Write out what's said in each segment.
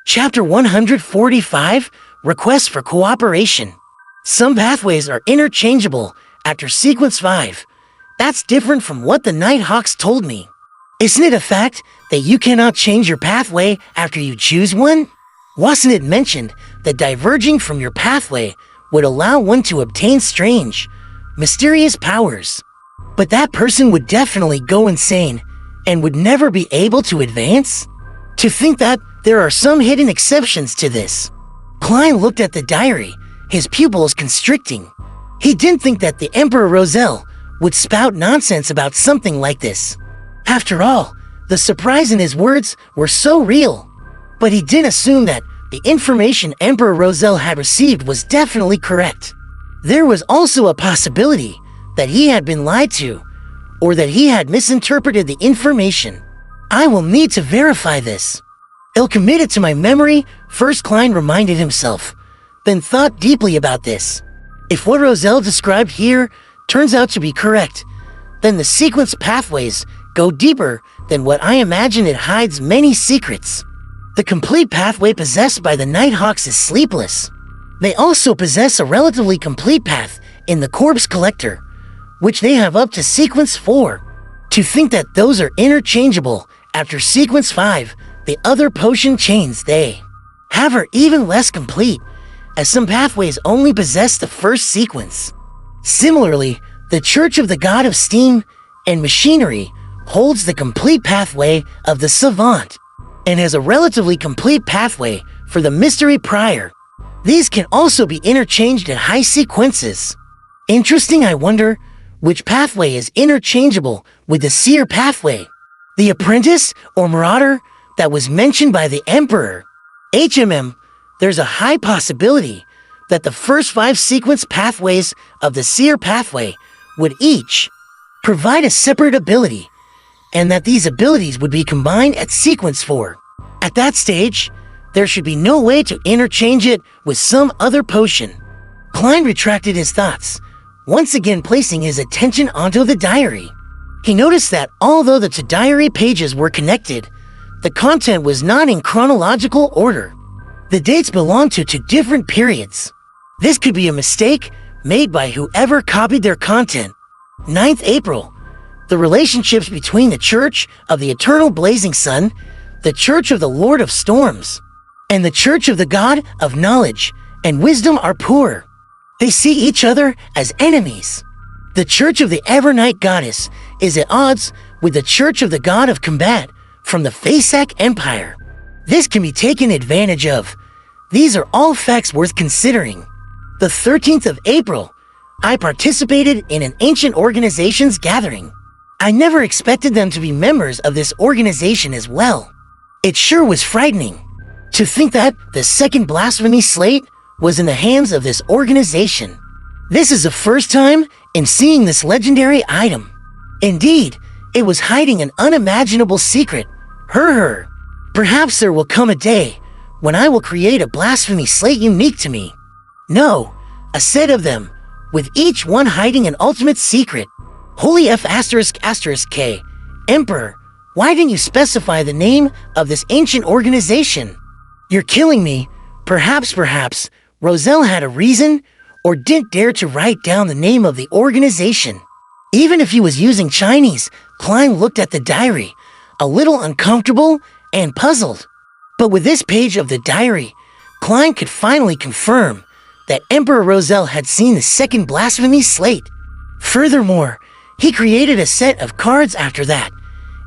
Chapter 145, Request for Cooperation. Some pathways are interchangeable after Sequence 5. That's different from what the Nighthawks told me. Isn't it a fact that you cannot change your pathway after you choose one? Wasn't it mentioned that diverging from your pathway would allow one to obtain strange, mysterious powers? But that person would definitely go insane and would never be able to advance? To think that there are some hidden exceptions to this. Klein looked at the diary, his pupils constricting. He didn't think that the Emperor Roselle would spout nonsense about something like this. After all, the surprise in his words were so real. But he didn't assume that the information Emperor Roselle had received was definitely correct. There was also a possibility that he had been lied to, or that he had misinterpreted the information. I will need to verify this. I'll commit it to my memory, first Klein reminded himself, then thought deeply about this. If what Roselle described here turns out to be correct, then the sequence pathways go deeper than what I imagine. It hides many secrets. The complete pathway possessed by the Nighthawks is sleepless. They also possess a relatively complete path in the Corpse Collector, which they have up to Sequence 4. To think that those are interchangeable after Sequence 5, the other potion chains they have are even less complete, as some pathways only possess the first sequence. Similarly, the Church of the God of Steam and Machinery holds the complete pathway of the Savant, and has a relatively complete pathway for the Mystery Prior. These can also be interchanged at high sequences. Interesting. I wonder which pathway is interchangeable with the Seer pathway, the Apprentice or Marauder that was mentioned by the Emperor. There's a high possibility that the first 5 sequence pathways of the Seer pathway would each provide a separate ability, and that these abilities would be combined at Sequence 4. At that stage, there should be no way to interchange it with some other potion. Klein retracted his thoughts, once again placing his attention onto the diary. He noticed that although the 2 diary pages were connected, the content was not in chronological order. The dates belonged to 2 different periods. This could be a mistake made by whoever copied their content. 9th April. The relationships between the Church of the Eternal Blazing Sun, the Church of the Lord of Storms, and the Church of the God of Knowledge and Wisdom are poor. They see each other as enemies. The Church of the Evernight Goddess is at odds with the Church of the God of Combat from the Fasak Empire. This can be taken advantage of. These are all facts worth considering. The 13th of April, I participated in an ancient organization's gathering. I never expected them to be members of this organization as well. It sure was frightening to think that the second blasphemy slate was in the hands of this organization. This is the first time in seeing this legendary item. Indeed, it was hiding an unimaginable secret. Perhaps there will come a day when I will create a blasphemy slate unique to me. No, a set of them, with each one hiding an ultimate secret. Holy F***K. Emperor, why didn't you specify the name of this ancient organization? You're killing me. Perhaps Roselle had a reason, or didn't dare to write down the name of the organization. Even if he was using Chinese, Klein looked at the diary, a little uncomfortable and puzzled. But with this page of the diary, Klein could finally confirm that Emperor Roselle had seen the second blasphemy slate. Furthermore, he created a set of cards after that.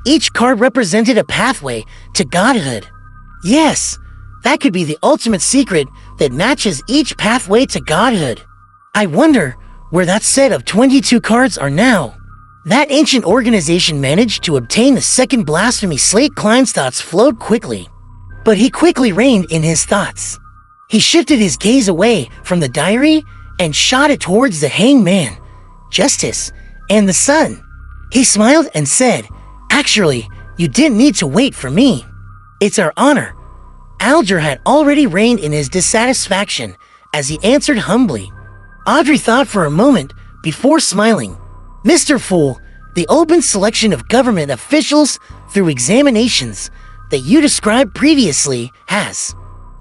Each card represented a pathway to godhood. Yes, that could be the ultimate secret that matches each pathway to godhood. I wonder where that set of 22 cards are now. That ancient organization managed to obtain the second blasphemy slate. Klein's thoughts flowed quickly, but he quickly reined in his thoughts. He shifted his gaze away from the diary and shot it towards the hangman, Justice, and the sun. He smiled and said, "Actually, you didn't need to wait for me. It's our honor." Alger had already reined in his dissatisfaction as he answered humbly. Audrey thought for a moment before smiling. "Mr. Fool, the open selection of government officials through examinations that you described previously has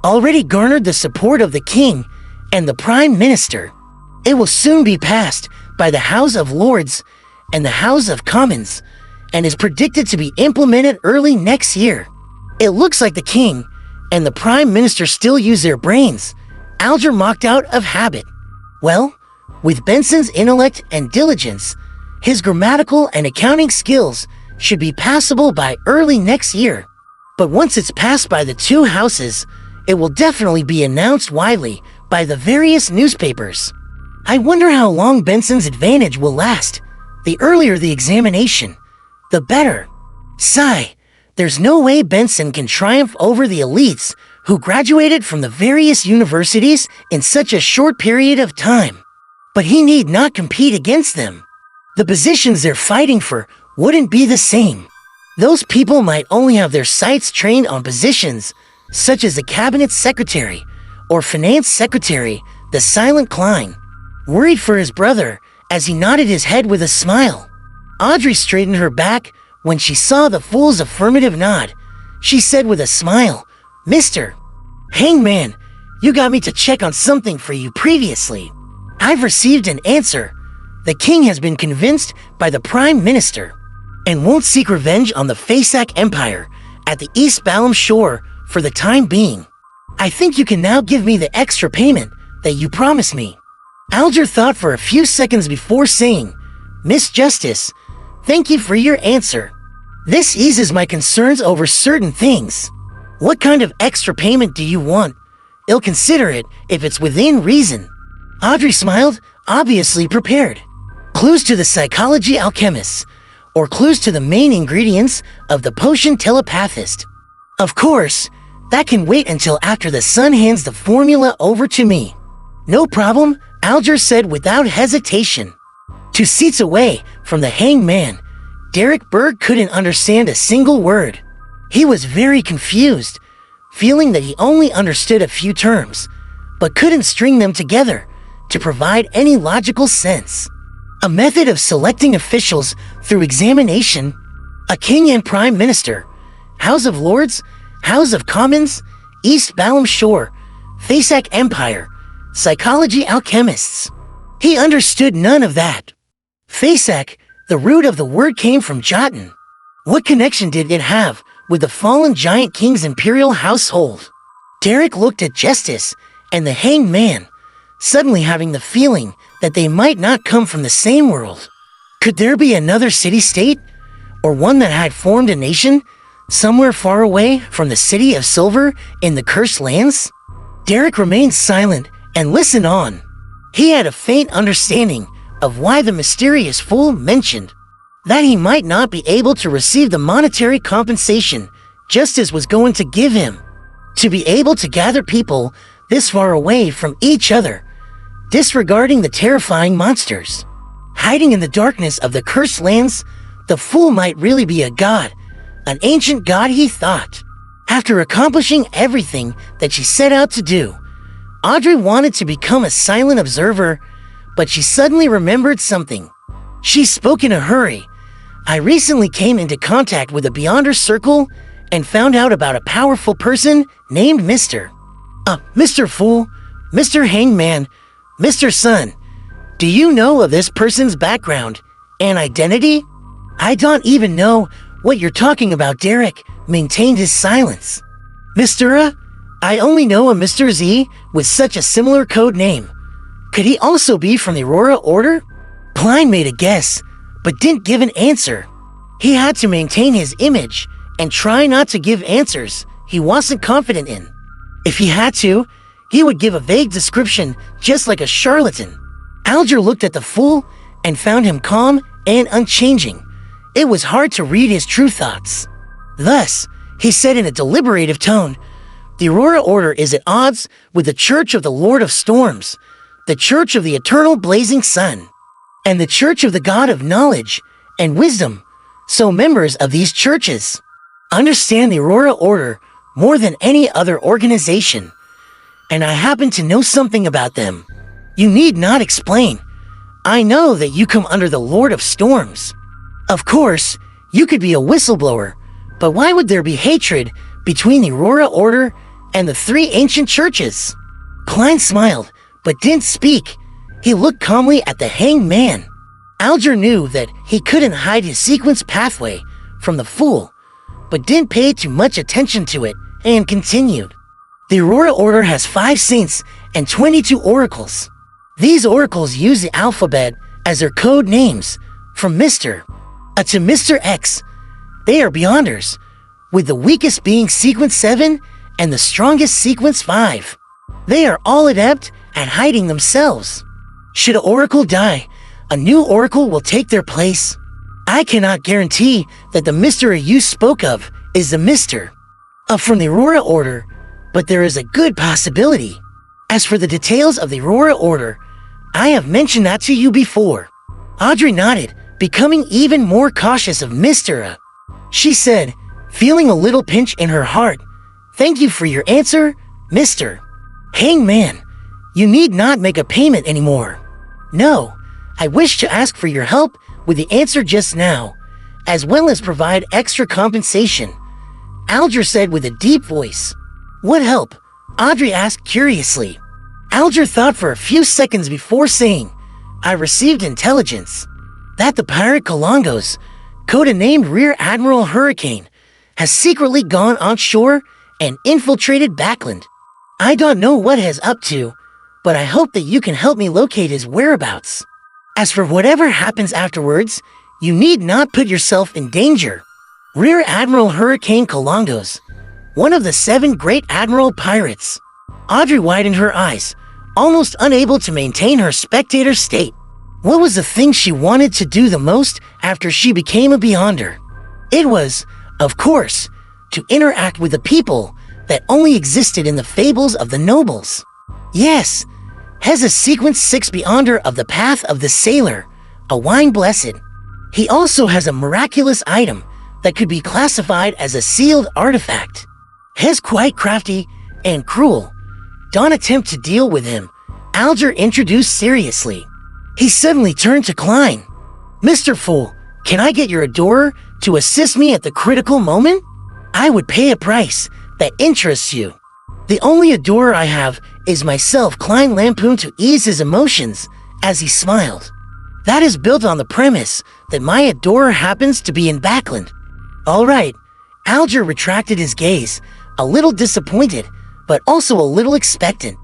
already garnered the support of the king and the prime minister. It will soon be passed by the House of Lords and the House of Commons, and is predicted to be implemented early next year. It looks like the king and the prime minister still use their brains, Alger mocked out of habit. Well, with Benson's intellect and diligence, his grammatical and accounting skills should be passable by early next year. But once it's passed by the two houses, it will definitely be announced widely by the various newspapers. I wonder how long Benson's advantage will last. The earlier the examination, the better. Sigh, there's no way Benson can triumph over the elites who graduated from the various universities in such a short period of time. But he need not compete against them. The positions they're fighting for wouldn't be the same. Those people might only have their sights trained on positions such as the cabinet secretary or finance secretary, the silent Klein. Worried for his brother as he nodded his head with a smile. Audrey straightened her back when she saw the fool's affirmative nod. She said with a smile, "Mr. Hangman, you got me to check on something for you previously. I've received an answer. The king has been convinced by the prime minister and won't seek revenge on the Fasak Empire at the East Balam shore for the time being. I think you can now give me the extra payment that you promised me." Alger thought for a few seconds before saying, "Miss Justice, thank you for your answer. This eases my concerns over certain things. What kind of extra payment do you want? I'll consider it if it's within reason." Audrey smiled, obviously prepared. Clues to the psychology alchemists, or clues to the main ingredients of the potion telepathist. Of course, that can wait until after the sun hands the formula over to me. No problem, Alger said without hesitation. 2 seats away from the hangman, Derek Berg couldn't understand a single word. He was very confused, feeling that he only understood a few terms, but couldn't string them together to provide any logical sense. A method of selecting officials through examination, a king and prime minister, House of Lords, House of Commons, East Balam Shore, Fasak Empire, psychology alchemists. He understood none of that. Fasak, the root of the word came from Jotun. What connection did it have with the fallen giant king's imperial household? Derek looked at Justice and the hanged man, suddenly having the feeling that they might not come from the same world. Could there be another city-state, or one that had formed a nation, somewhere far away from the City of Silver in the Cursed Lands? Derek remained silent and listened on. He had a faint understanding of why the mysterious fool mentioned that he might not be able to receive the monetary compensation Justice was going to give him. To be able to gather people this far away from each other, disregarding the terrifying monsters hiding in the darkness of the Cursed Lands, the fool might really be a god, an ancient god, he thought. After accomplishing everything that she set out to do, Audrey wanted to become a silent observer, but she suddenly remembered something. She spoke in a hurry. "I recently came into contact with a Beyonder Circle and found out about a powerful person named Mr. Fool, Mr. Hangman, Mr. Sun. Do you know of this person's background and identity?" "I don't even know what you're talking about," Derek maintained his silence. "Mr. I only know a Mr. Z with such a similar code name. Could he also be from the Aurora Order?" Klein made a guess, but didn't give an answer. He had to maintain his image and try not to give answers he wasn't confident in. If he had to, he would give a vague description just like a charlatan. Alger looked at the fool and found him calm and unchanging. It was hard to read his true thoughts. Thus, he said in a deliberative tone, "The Aurora Order is at odds with the Church of the Lord of Storms, the Church of the Eternal Blazing Sun, and the Church of the God of Knowledge and Wisdom, so members of these churches understand the Aurora Order more than any other organization, and I happen to know something about them. You need not explain. I know that you come under the Lord of Storms. Of course, you could be a whistleblower, but why would there be hatred between the Aurora Order and the 3 ancient churches. Klein smiled, but didn't speak. He looked calmly at the hanged man. Alger knew that he couldn't hide his sequence pathway from the fool, but didn't pay too much attention to it and continued. The Aurora Order has 5 saints and 22 oracles. These oracles use the alphabet as their code names, from Mr. To Mr. X. They are beyonders, with the weakest being sequence 7 and the strongest sequence 5. They are all adept at hiding themselves. Should an oracle die, a new oracle will take their place. I cannot guarantee that the Mr. you spoke of is the Mr. From the Aurora Order, but there is a good possibility. As for the details of the Aurora Order, I have mentioned that to you before. Audrey nodded, becoming even more cautious of Mr. She said, feeling a little pinch in her heart, "Thank you for your answer, Mr. Hangman. You need not make a payment anymore. No, I wish to ask for your help with the answer just now, as well as provide extra compensation," Alger said with a deep voice. "What help?" Audrey asked curiously. Alger thought for a few seconds before saying, "I received intelligence that the pirate Kalongos, codenamed Rear Admiral Hurricane, has secretly gone onshore and infiltrated Backland. I don't know what he's up to, but I hope that you can help me locate his whereabouts. As for whatever happens afterwards, you need not put yourself in danger." Rear Admiral Hurricane Kalongos, one of the 7 great admiral pirates. Audrey widened her eyes, almost unable to maintain her spectator state. What was the thing she wanted to do the most after she became a Beyonder? It was, of course, to interact with the people that only existed in the fables of the nobles. Yes, has a sequence 6 Beyonder of the Path of the Sailor, a wine blessed. He also has a miraculous item that could be classified as a sealed artifact. He's quite crafty and cruel. Don't attempt to deal with him, Alger introduced seriously. He suddenly turned to Klein. "Mr. Fool, can I get your adorer to assist me at the critical moment? I would pay a price that interests you." "The only adorer I have is myself," Klein lampooned to ease his emotions as he smiled. "That is built on the premise that my adorer happens to be in Backland." "All right." Alger retracted his gaze, a little disappointed, but also a little expectant.